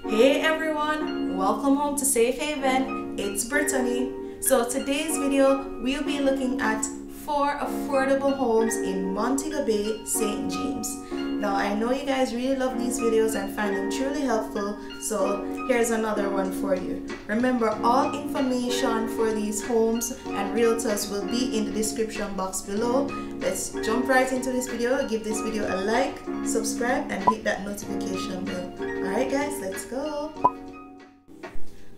Hey everyone, welcome home to Safe Haven. It's Britonny. So today's video we'll be looking at 4 affordable homes in Montego Bay, St. James. Now I know you guys really love these videos and find them truly helpful, so here's another one for you. Remember, all information for these homes and realtors will be in the description box below. Let's jump right into this video. Give this video a like, subscribe, and hit that notification bell. Alright guys, let's go.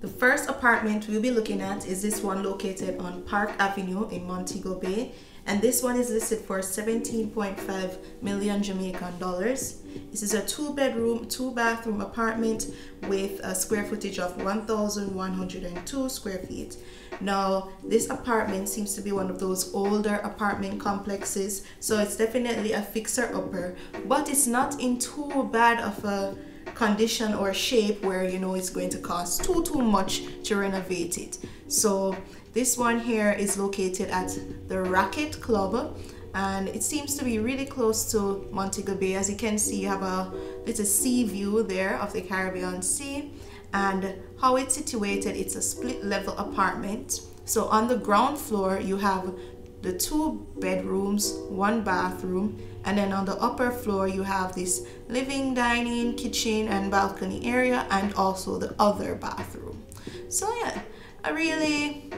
The first apartment we'll be looking at is this one located on Park Avenue in Montego Bay, and this one is listed for 17.5 million Jamaican dollars. This is a 2-bedroom, 2-bathroom apartment with a square footage of 1,102 square feet. Now, this apartment seems to be one of those older apartment complexes, so it's definitely a fixer-upper, but it's not in too bad of a condition or shape where you know it's going to cost too much to renovate it. So this one here is located at the Racket Club, and it seems to be really close to Montego Bay. As you can see, you have a little sea view there of the Caribbean Sea, and how it's situated, it's a split level apartment. So on the ground floor you have the 2 bedrooms, 1 bathroom, and then on the upper floor you have this living, dining, kitchen and balcony area, and also the other bathroom. So yeah, a really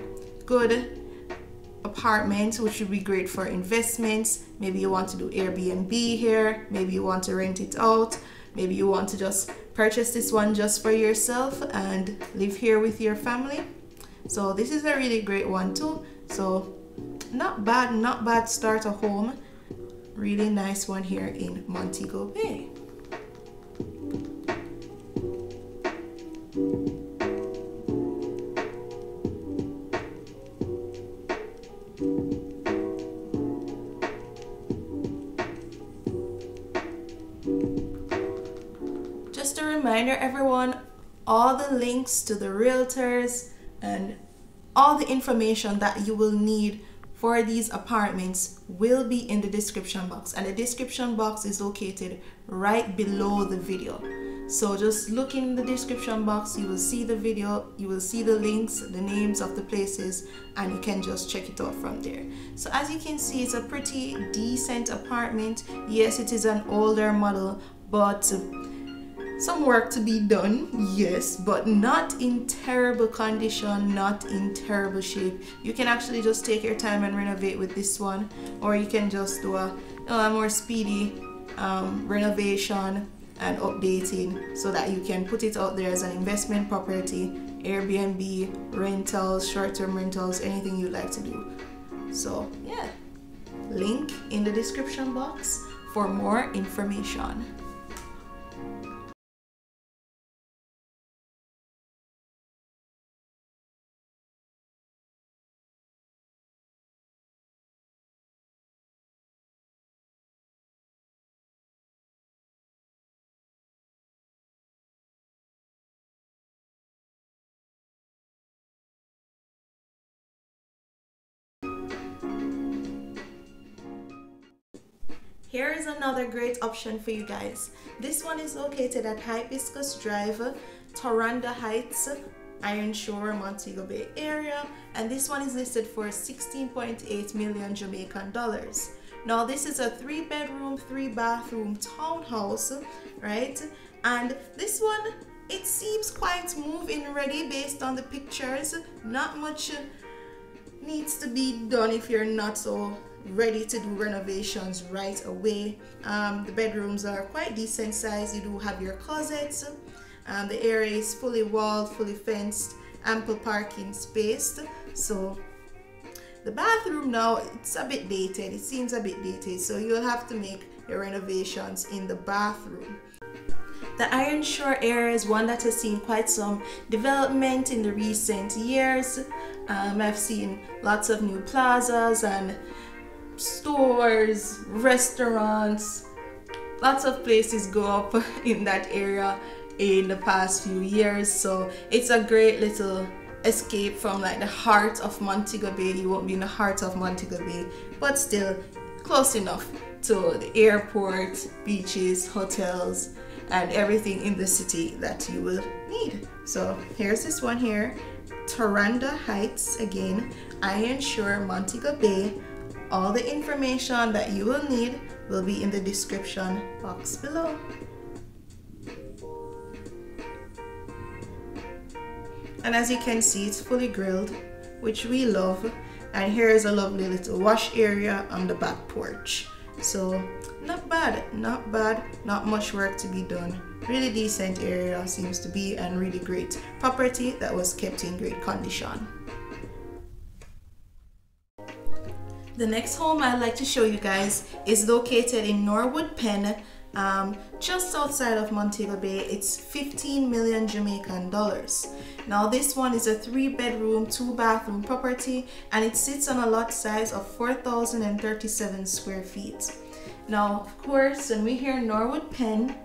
good apartment which would be great for investments. Maybe you want to do Airbnb here, maybe you want to rent it out, maybe you want to just purchase this one just for yourself and live here with your family. So this is a really great one too. So not bad starter home. Really nice one here in Montego Bay. Just a reminder everyone, all the links to the realtors and all the information that you will need for these apartments will be in the description box, and the description box is located right below the video. So just look in the description box, you will see the video, you will see the links, the names of the places, and you can just check it out from there. So as you can see, it's a pretty decent apartment. Yes, it is an older model, but some work to be done, yes, but not in terrible condition, not in terrible shape. You can actually just take your time and renovate with this one, or you can just do a more speedy renovation and updating so that you can put it out there as an investment property, Airbnb, rentals, short-term rentals, anything you like to do. So yeah, link in the description box for more information. Here is another great option for you guys. This one is located at Hibiscus Drive, Toranda Heights, Iron Shore, Montego Bay area, and this one is listed for 16.8 million Jamaican dollars. Now this is a 3-bedroom, 3-bathroom townhouse, right? And this one, it seems quite move-in ready based on the pictures. Not much needs to be done if you're not so ready to do renovations right away. The bedrooms are quite decent size. You do have your closets. The area is fully walled, fully fenced, ample parking space. So the bathroom now, it's a bit dated. It seems a bit dated, so you'll have to make your renovations in the bathroom. The Iron Shore area is one that has seen quite some development in the recent years. I've seen lots of new plazas and stores, restaurants, lots of places go up in that area in the past few years. So it's a great little escape from like the heart of Montego Bay. You won't be in the heart of Montego Bay, but still close enough to the airport, beaches, hotels, and everything in the city that you will need. So here's this one here, Toranda Heights. Again, I ensure Montego Bay. All the information that you will need will be in the description box below. And as you can see, it's fully grilled, which we love. And here is a lovely little wash area on the back porch. So not bad, not bad, not much work to be done. Really decent area seems to be, and really great property that was kept in great condition. The next home I'd like to show you guys is located in Norwood Pen, just outside of Montego Bay. It's 15 million Jamaican dollars. Now this one is a 3-bedroom, 2-bathroom property, and it sits on a lot size of 4,037 square feet. Now, of course, when we hear Norwood Pen,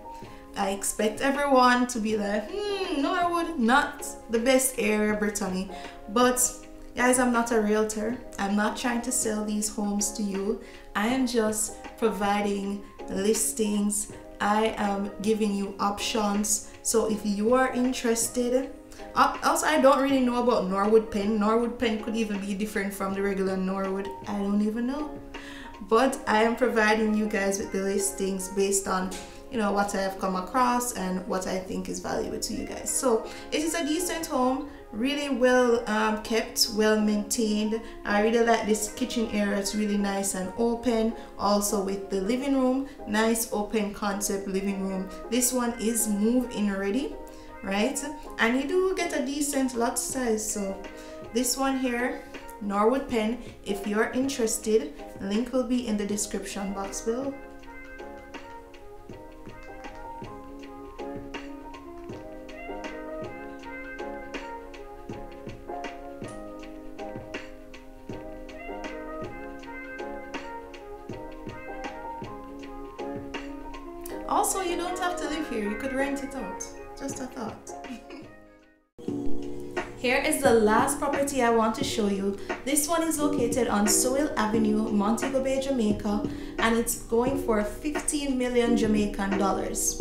I expect everyone to be like, Norwood, not the best area, Britonny. But guys, I'm not a realtor. I'm not trying to sell these homes to you. I am just providing listings. I am giving you options. So if you are interested, also I don't really know about Norwood Pen. Norwood Pen could even be different from the regular Norwood. I don't even know. But I am providing you guys with the listings based on, you know, what I have come across and what I think is valuable to you guys. So it is a decent home, really well kept, well maintained. I really like this kitchen area. It's really nice and open. Also with the living room, nice open concept living room. This one is move-in ready, right? And you do get a decent lot size. So this one here, Norwood Pen, if you're interested, link will be in the description box below. Also, you don't have to live here. You could rent it out. Just a thought. Here is the last property I want to show you. This one is located on Sewell Avenue, Montego Bay, Jamaica, and it's going for 15 million Jamaican dollars.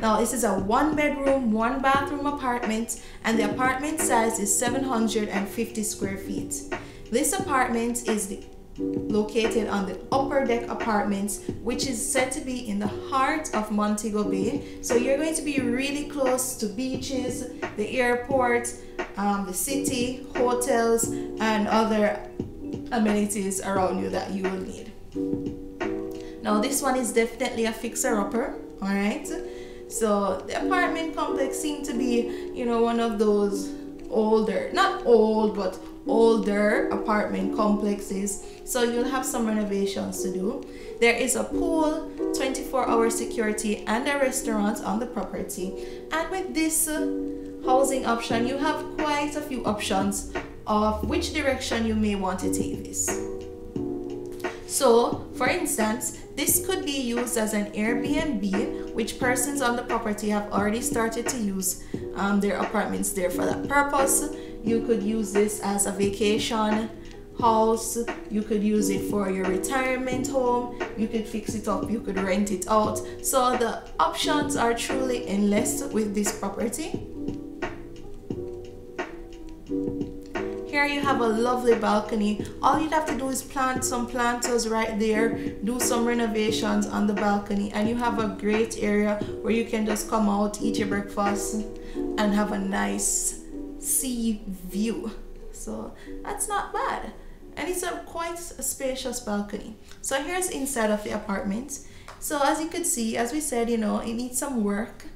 Now, this is a 1-bedroom, 1-bathroom apartment, and the apartment size is 750 square feet. This apartment is located on the upper deck apartments, which is said to be in the heart of Montego Bay. So you're going to be really close to beaches, the airport, the city, hotels, and other amenities around you that you will need. Now this one is definitely a fixer-upper, all right? So the apartment complex seems to be, you know, one of those older, not old, but older apartment complexes. So you'll have some renovations to do. There is a pool, 24-hour security, and a restaurant on the property. And with this housing option, you have quite a few options of which direction you may want to take this. So, for instance, this could be used as an Airbnb, which persons on the property have already started to use their apartments there for that purpose. You could use this as a vacation house. You could use it for your retirement home. You could fix it up. You could rent it out. So the options are truly endless with this property. Here you have a lovely balcony. All you'd have to do is plant some planters right there, do some renovations on the balcony, and you have a great area where you can just come out, eat your breakfast, and have a nice sea view. So that's not bad. And it's quite a spacious balcony. So here's inside of the apartment. So as you could see, as we said, you know, it needs some work.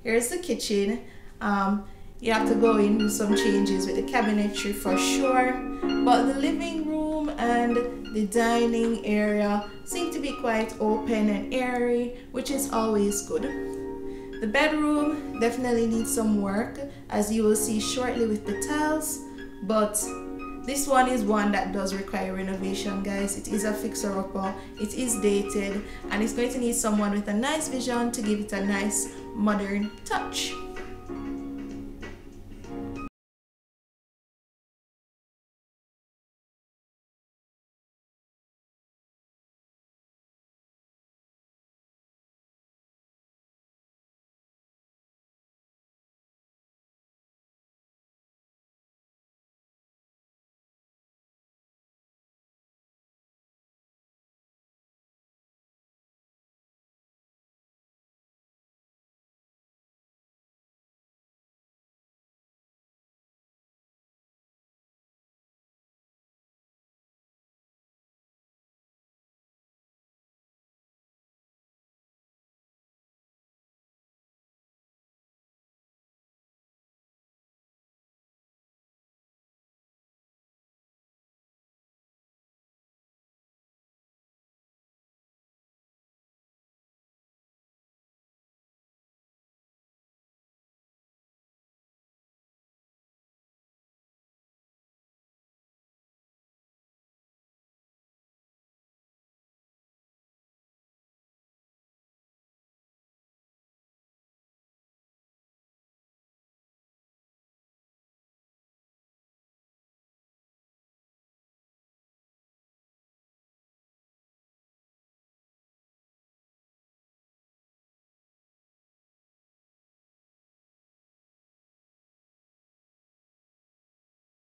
Here's the kitchen. You have to go in, do some changes with the cabinetry for sure, but the living room and the dining area seem to be quite open and airy, which is always good. The bedroom definitely needs some work, as you will see shortly with the tiles, but this one is one that does require renovation, guys. It is a fixer-upper, it is dated, and it's going to need someone with a nice vision to give it a nice modern touch.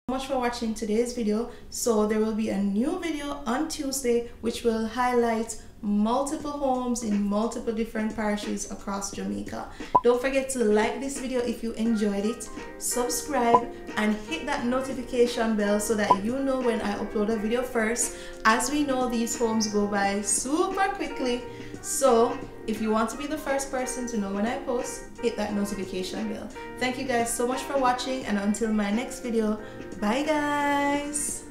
Much for watching today's video. So there will be a new video on Tuesday which will highlight multiple homes in multiple different parishes across Jamaica. Don't forget to like this video if you enjoyed it, subscribe, and hit that notification bell so that you know when I upload a video first. As we know, these homes go by super quickly, so if you want to be the first person to know when I post, hit that notification bell. Thank you guys so much for watching, and until my next video, bye guys.